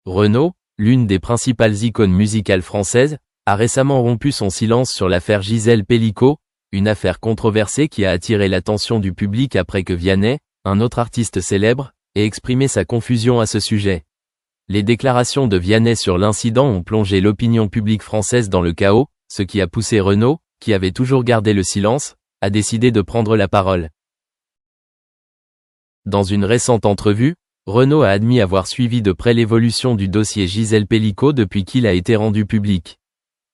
Renaud, l'une des principales icônes musicales françaises, a récemment rompu son silence sur l'affaire Gisèle Pelicot, une affaire controversée qui a attiré l'attention du public après que Vianney, un autre artiste célèbre, ait exprimé sa confusion à ce sujet. Les déclarations de Vianney sur l'incident ont plongé l'opinion publique française dans le chaos, ce qui a poussé Renaud, qui avait toujours gardé le silence, à décider de prendre la parole. Dans une récente entrevue, Renaud a admis avoir suivi de près l'évolution du dossier Gisèle Pelicot depuis qu'il a été rendu public.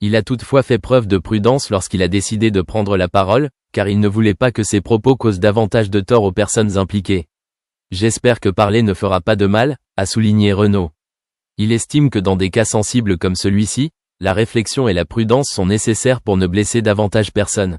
Il a toutefois fait preuve de prudence lorsqu'il a décidé de prendre la parole, car il ne voulait pas que ses propos causent davantage de tort aux personnes impliquées. J'espère que parler ne fera pas de mal, a souligné Renaud. Il estime que dans des cas sensibles comme celui-ci, la réflexion et la prudence sont nécessaires pour ne blesser davantage personne.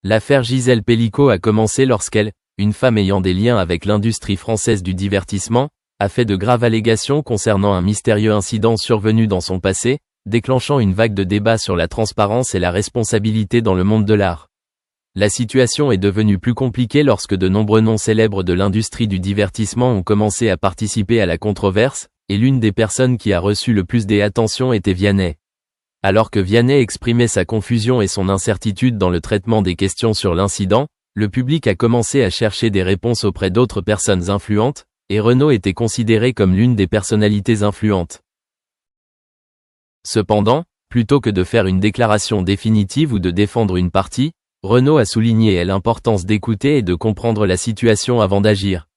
L'affaire Gisèle Pelicot a commencé lorsqu'elle, une femme ayant des liens avec l'industrie française du divertissement, a fait de graves allégations concernant un mystérieux incident survenu dans son passé, déclenchant une vague de débats sur la transparence et la responsabilité dans le monde de l'art. La situation est devenue plus compliquée lorsque de nombreux noms célèbres de l'industrie du divertissement ont commencé à participer à la controverse, et l'une des personnes qui a reçu le plus d'attention était Vianney. Alors que Vianney exprimait sa confusion et son incertitude dans le traitement des questions sur l'incident, le public a commencé à chercher des réponses auprès d'autres personnes influentes, et Renaud était considéré comme l'une des personnalités influentes. Cependant, plutôt que de faire une déclaration définitive ou de défendre une partie, Renaud a souligné l'importance d'écouter et de comprendre la situation avant d'agir.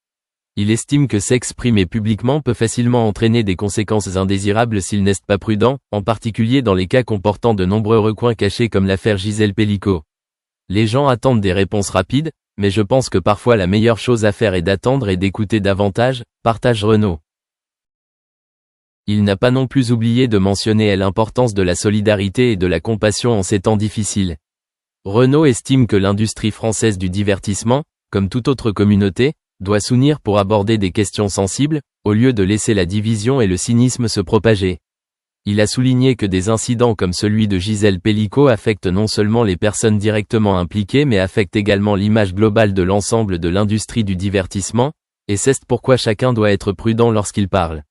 Il estime que s'exprimer publiquement peut facilement entraîner des conséquences indésirables s'il n'est pas prudent, en particulier dans les cas comportant de nombreux recoins cachés comme l'affaire Gisèle Pelicot. Les gens attendent des réponses rapides, mais je pense que parfois la meilleure chose à faire est d'attendre et d'écouter davantage, partage Renaud. Il n'a pas non plus oublié de mentionner l'importance de la solidarité et de la compassion en ces temps difficiles. Renaud estime que l'industrie française du divertissement, comme toute autre communauté, doit s'unir pour aborder des questions sensibles, au lieu de laisser la division et le cynisme se propager. Il a souligné que des incidents comme celui de Gisèle Pelicot affectent non seulement les personnes directement impliquées mais affectent également l'image globale de l'ensemble de l'industrie du divertissement, et c'est pourquoi chacun doit être prudent lorsqu'il parle.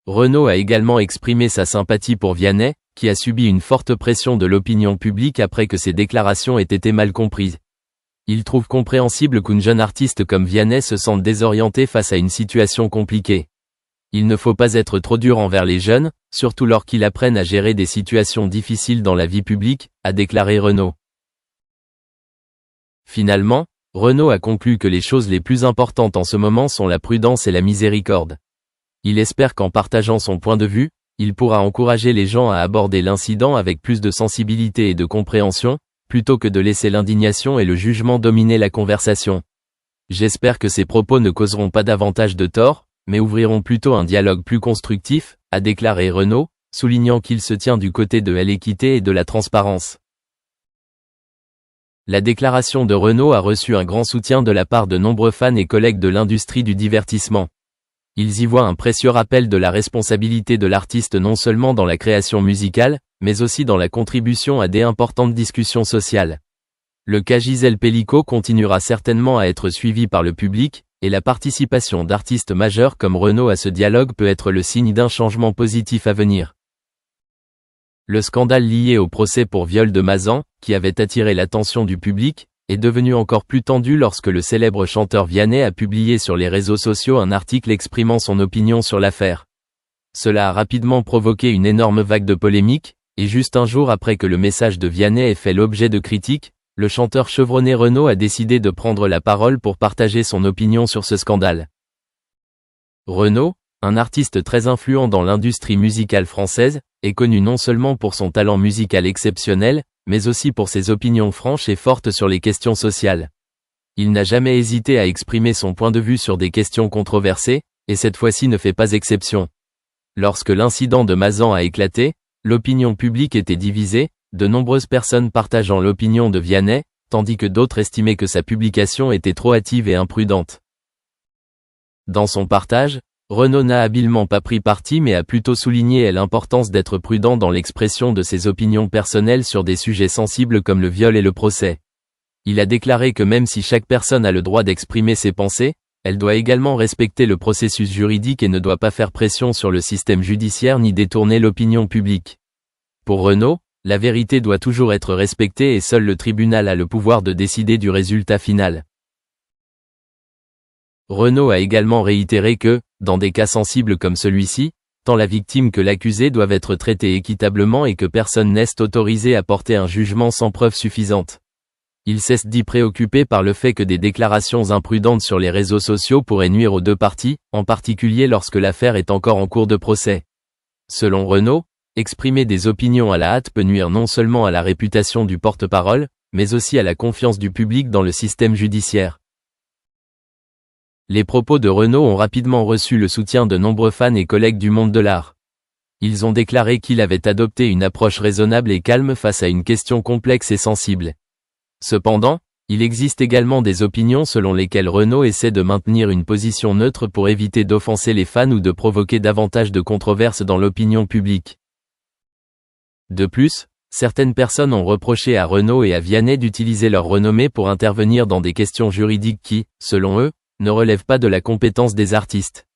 Renaud a également exprimé sa sympathie pour Vianney, qui a subi une forte pression de l'opinion publique après que ses déclarations aient été mal comprises. Il trouve compréhensible qu'une jeune artiste comme Vianney se sente désorientée face à une situation compliquée. Il ne faut pas être trop dur envers les jeunes, surtout lorsqu'ils apprennent à gérer des situations difficiles dans la vie publique, a déclaré Renaud. Finalement, Renaud a conclu que les choses les plus importantes en ce moment sont la prudence et la miséricorde. Il espère qu'en partageant son point de vue, il pourra encourager les gens à aborder l'incident avec plus de sensibilité et de compréhension, plutôt que de laisser l'indignation et le jugement dominer la conversation. J'espère que ces propos ne causeront pas davantage de tort, mais ouvriront plutôt un dialogue plus constructif, a déclaré Renaud, soulignant qu'il se tient du côté de l'équité et de la transparence. La déclaration de Renaud a reçu un grand soutien de la part de nombreux fans et collègues de l'industrie du divertissement. Ils y voient un précieux rappel de la responsabilité de l'artiste non seulement dans la création musicale, mais aussi dans la contribution à des importantes discussions sociales. Le cas Gisèle Pelicot continuera certainement à être suivi par le public, et la participation d'artistes majeurs comme Renaud à ce dialogue peut être le signe d'un changement positif à venir. Le scandale lié au procès pour viol de Mazan, qui avait attiré l'attention du public, est devenu encore plus tendu lorsque le célèbre chanteur Vianney a publié sur les réseaux sociaux un article exprimant son opinion sur l'affaire. Cela a rapidement provoqué une énorme vague de polémique, et juste un jour après que le message de Vianney ait fait l'objet de critiques, le chanteur chevronné Renaud a décidé de prendre la parole pour partager son opinion sur ce scandale. Renaud, un artiste très influent dans l'industrie musicale française, est connu non seulement pour son talent musical exceptionnel, mais aussi pour ses opinions franches et fortes sur les questions sociales. Il n'a jamais hésité à exprimer son point de vue sur des questions controversées, et cette fois-ci ne fait pas exception. Lorsque l'incident de Mazan a éclaté, l'opinion publique était divisée, de nombreuses personnes partageant l'opinion de Vianney, tandis que d'autres estimaient que sa publication était trop hâtive et imprudente. Dans son partage, Renaud n'a habilement pas pris parti mais a plutôt souligné l'importance d'être prudent dans l'expression de ses opinions personnelles sur des sujets sensibles comme le viol et le procès. Il a déclaré que même si chaque personne a le droit d'exprimer ses pensées, elle doit également respecter le processus juridique et ne doit pas faire pression sur le système judiciaire ni détourner l'opinion publique. Pour Renaud, la vérité doit toujours être respectée et seul le tribunal a le pouvoir de décider du résultat final. Renaud a également réitéré que, dans des cas sensibles comme celui-ci, tant la victime que l'accusé doivent être traités équitablement et que personne n'est autorisé à porter un jugement sans preuve suffisante. Il cesse d'y préoccuper par le fait que des déclarations imprudentes sur les réseaux sociaux pourraient nuire aux deux parties, en particulier lorsque l'affaire est encore en cours de procès. Selon Renaud, exprimer des opinions à la hâte peut nuire non seulement à la réputation du porte-parole, mais aussi à la confiance du public dans le système judiciaire. Les propos de Renaud ont rapidement reçu le soutien de nombreux fans et collègues du monde de l'art. Ils ont déclaré qu'il avait adopté une approche raisonnable et calme face à une question complexe et sensible. Cependant, il existe également des opinions selon lesquelles Renaud essaie de maintenir une position neutre pour éviter d'offenser les fans ou de provoquer davantage de controverses dans l'opinion publique. De plus, certaines personnes ont reproché à Renaud et à Vianney d'utiliser leur renommée pour intervenir dans des questions juridiques qui, selon eux, ne relèvent pas de la compétence des artistes.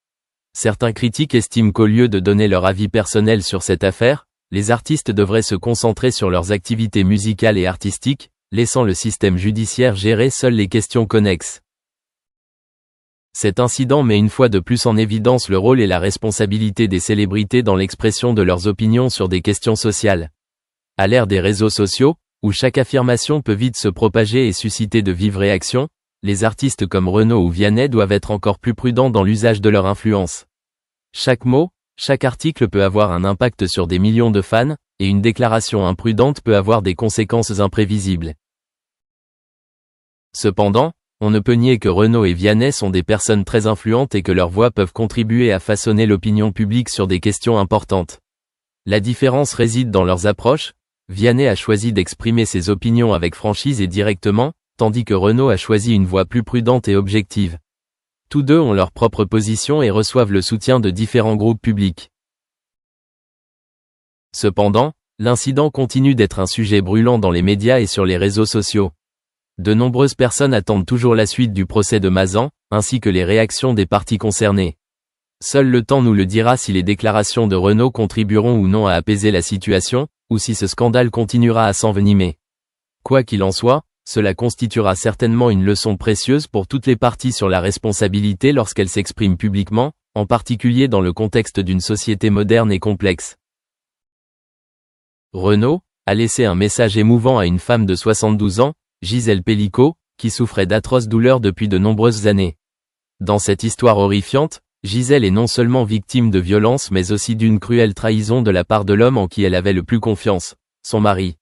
Certains critiques estiment qu'au lieu de donner leur avis personnel sur cette affaire, les artistes devraient se concentrer sur leurs activités musicales et artistiques, laissant le système judiciaire gérer seules les questions connexes. Cet incident met une fois de plus en évidence le rôle et la responsabilité des célébrités dans l'expression de leurs opinions sur des questions sociales. À l'ère des réseaux sociaux, où chaque affirmation peut vite se propager et susciter de vives réactions, les artistes comme Renaud ou Vianney doivent être encore plus prudents dans l'usage de leur influence. Chaque mot, chaque article peut avoir un impact sur des millions de fans, et une déclaration imprudente peut avoir des conséquences imprévisibles. Cependant, on ne peut nier que Renaud et Vianney sont des personnes très influentes et que leurs voix peuvent contribuer à façonner l'opinion publique sur des questions importantes. La différence réside dans leurs approches. Vianney a choisi d'exprimer ses opinions avec franchise et directement, tandis que Renaud a choisi une voie plus prudente et objective. Tous deux ont leur propre position et reçoivent le soutien de différents groupes publics. Cependant, l'incident continue d'être un sujet brûlant dans les médias et sur les réseaux sociaux. De nombreuses personnes attendent toujours la suite du procès de Mazan, ainsi que les réactions des parties concernées. Seul le temps nous le dira si les déclarations de Renaud contribueront ou non à apaiser la situation, ou si ce scandale continuera à s'envenimer. Quoi qu'il en soit, cela constituera certainement une leçon précieuse pour toutes les parties sur la responsabilité lorsqu'elles s'expriment publiquement, en particulier dans le contexte d'une société moderne et complexe. Renaud a laissé un message émouvant à une femme de 72 ans, Gisèle Pellicot, qui souffrait d'atroces douleurs depuis de nombreuses années. Dans cette histoire horrifiante, Gisèle est non seulement victime de violences mais aussi d'une cruelle trahison de la part de l'homme en qui elle avait le plus confiance, son mari.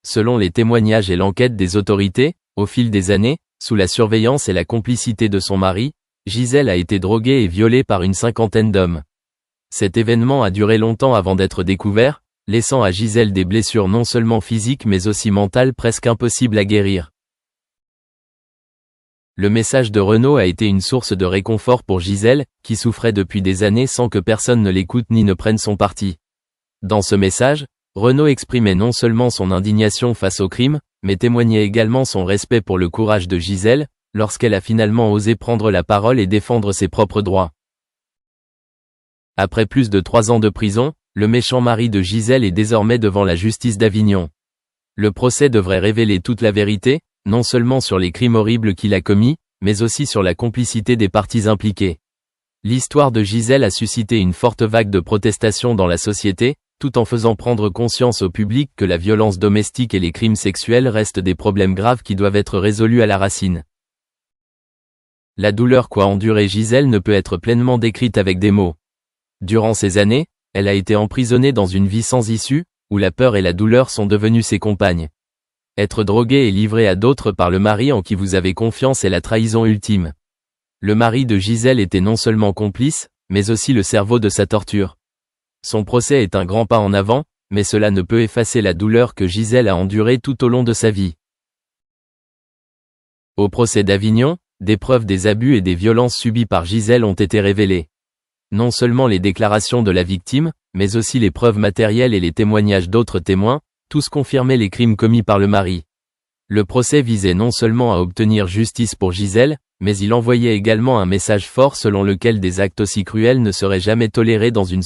Selon les témoignages et l'enquête des autorités, au fil des années, sous la surveillance et la complicité de son mari, Gisèle a été droguée et violée par une cinquantaine d'hommes. Cet événement a duré longtemps avant d'être découvert, laissant à Gisèle des blessures non seulement physiques mais aussi mentales presque impossibles à guérir. Le message de Renaud a été une source de réconfort pour Gisèle, qui souffrait depuis des années sans que personne ne l'écoute ni ne prenne son parti. Dans ce message, Renaud exprimait non seulement son indignation face au crime, mais témoignait également son respect pour le courage de Gisèle, lorsqu'elle a finalement osé prendre la parole et défendre ses propres droits. Après plus de 3 ans de prison, le méchant mari de Gisèle est désormais devant la justice d'Avignon. Le procès devrait révéler toute la vérité, non seulement sur les crimes horribles qu'il a commis, mais aussi sur la complicité des parties impliquées. L'histoire de Gisèle a suscité une forte vague de protestation dans la société, tout en faisant prendre conscience au public que la violence domestique et les crimes sexuels restent des problèmes graves qui doivent être résolus à la racine. La douleur qu'a endurée Gisèle ne peut être pleinement décrite avec des mots. Durant ces années, elle a été emprisonnée dans une vie sans issue, où la peur et la douleur sont devenues ses compagnes. Être droguée et livrée à d'autres par le mari en qui vous avez confiance est la trahison ultime. Le mari de Gisèle était non seulement complice, mais aussi le cerveau de sa torture. Son procès est un grand pas en avant, mais cela ne peut effacer la douleur que Gisèle a endurée tout au long de sa vie. Au procès d'Avignon, des preuves des abus et des violences subies par Gisèle ont été révélées. Non seulement les déclarations de la victime, mais aussi les preuves matérielles et les témoignages d'autres témoins, tous confirmaient les crimes commis par le mari. Le procès visait non seulement à obtenir justice pour Gisèle, mais il envoyait également un message fort selon lequel des actes aussi cruels ne seraient jamais tolérés dans une